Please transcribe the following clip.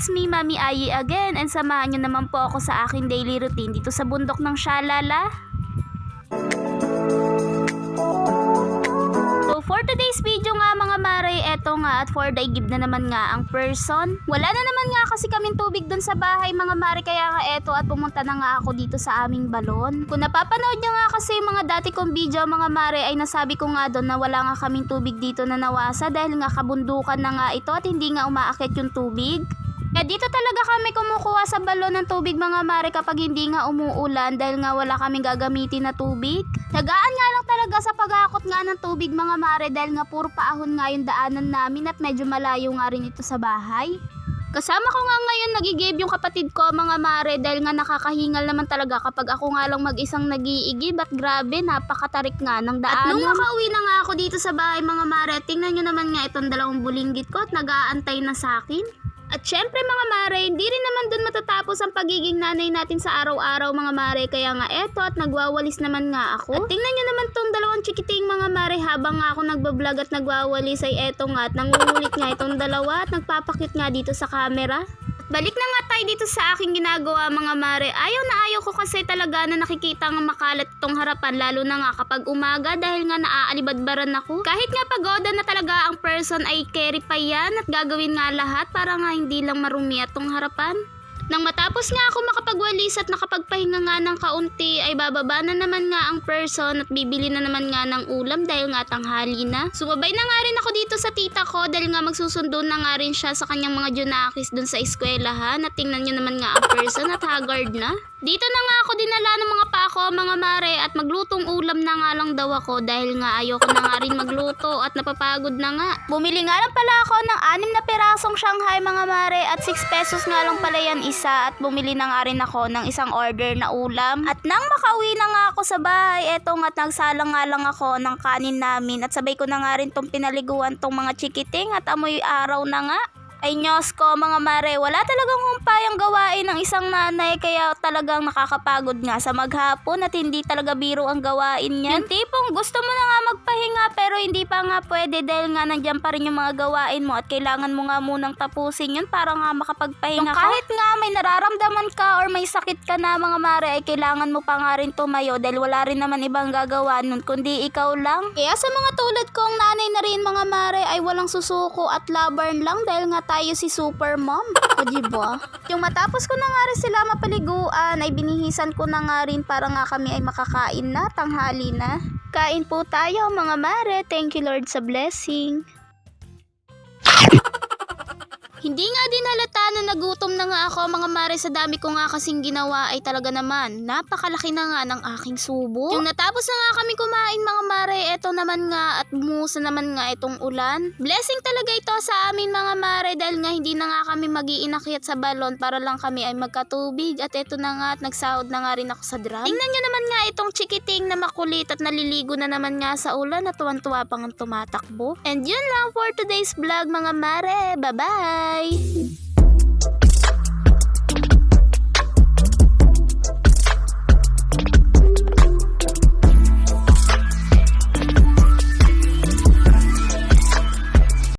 it's me, Mami Ayi again, and samahan nyo naman po ako sa aking daily routine dito sa bundok ng Shalala. So for today's video nga mga mare, eto nga at for the give na naman nga ang person. Wala na naman nga kasi kaming tubig dun sa bahay mga mare, kaya nga eto at pumunta na nga ako dito sa aming balon. Kung napapanood nyo nga kasi yung mga dati kong video mga mare, ay nasabi ko nga doon na wala nga kaming tubig dito na nawasa dahil nga kabundukan na nga ito at hindi nga umaakit yung tubig. Kaya dito talaga kami kumukuha sa balon ng tubig mga mare kapag hindi nga umuulan dahil nga wala kaming gagamitin na tubig. Tagaan nga lang talaga sa pag-akot nga ng tubig mga mare dahil nga puro paahon nga yung daanan namin at medyo malayo nga rin ito sa bahay. Kasama ko nga ngayon nagigib yung kapatid ko mga mare dahil nga nakakahingal naman talaga kapag ako nga lang mag-isang nag-iigib at grabe napakatarik nga ng daanan. At nung makauwi na nga ako dito sa bahay mga mare, tingnan nyo naman nga itong dalawang bulinggit ko at nag-aantay na sa akin. At syempre mga mare, hindi rin naman dun matatapos ang pagiging nanay natin sa araw-araw mga mare, kaya nga eto at nagwawalis naman nga ako. At tingnan nyo naman tong dalawang chikiting mga mare, habang nga ako nagbablog at nagwawalis ay eto nga at nangungulit nga itong dalawa at nagpapakit nga dito sa camera. Balik na nga tayo dito sa aking ginagawa mga mare. Ayaw na ayaw ko kasi talaga na nakikita nga makalat itong harapan, lalo na nga kapag umaga dahil nga naaalibadbaran ako. Kahit nga pagoda na talaga ang person ay carry pa yan at gagawin nga lahat para nga hindi lang marumi itong harapan. Nang matapos nga ako makapagwalis at nakapagpahinga nga ng kaunti ay bababa na naman nga ang person at bibili na naman nga ng ulam dahil nga tanghali na. Sumabay na nga rin ako dito sa tita ko dahil nga magsusundo na nga rin siya sa kanyang mga junakis dun sa eskwelahan at tingnan nyo naman nga ang person at haggard na. Dito na nga ako dinala ng mga pako mga mare at maglutong ulam na nga lang daw ako dahil nga ayoko na nga rin magluto at napapagod na nga. Bumili nga lang pala ako ng 6 na pirasong Shanghai mga mare at 6 pesos nga lang pala yan isa at bumili na nga rin ako ng isang order na ulam. At nang makauwi na nga ako sa bahay, eto nga nagsalang nga lang ako ng kanin namin at sabay ko na nga rin tong pinaliguan tong mga chikiting at amoy araw na nga. Ay Diyos ko mga mare, wala talagang humpayang gawain ng isang nanay kaya talagang nakakapagod nga sa maghapon at hindi talaga biro ang gawain niya. Yung tipong gusto mo na nga magpahinga pero hindi pa nga pwede dahil nga nandiyan pa rin yung mga gawain mo at kailangan mo nga munang tapusin yun para nga makapagpahinga ka. Kahit nga may nararamdaman ka or may sakit ka na mga mare ay kailangan mo pa nga rin tumayo dahil wala rin naman ibang gagawa nun kundi ikaw lang. Kaya sa mga tulad kong nanay na rin mga mare ay walang susuko at labarn lang dahil nga tayo si super mom. O diba? Yung matapos ko na nga rin sila mapaliguan ay binihisan ko na nga rin para nga kami ay makakain na, tanghali na. Kain po tayo mga mare. Thank you Lord sa blessing. Hindi nga din halata na nagutom na nga ako mga mare, sa dami ko nga kasing ginawa ay talaga naman napakalaki na nga ng aking subo. Yung natapos na nga kami kumain mga mare, eto naman nga at bumusa naman nga itong ulan. Blessing talaga ito sa amin mga mare dahil nga hindi na nga kami mag-iinakyat sa balon para lang kami ay magkatubig at eto na nga at nagsahod na nga rin ako sa drum. Tingnan nyo naman nga itong chikiting na makulit at naliligo na naman nga sa ulan at tuwan-tuwa pang tumatakbo. And yun lang for today's vlog mga mare. Bye-bye!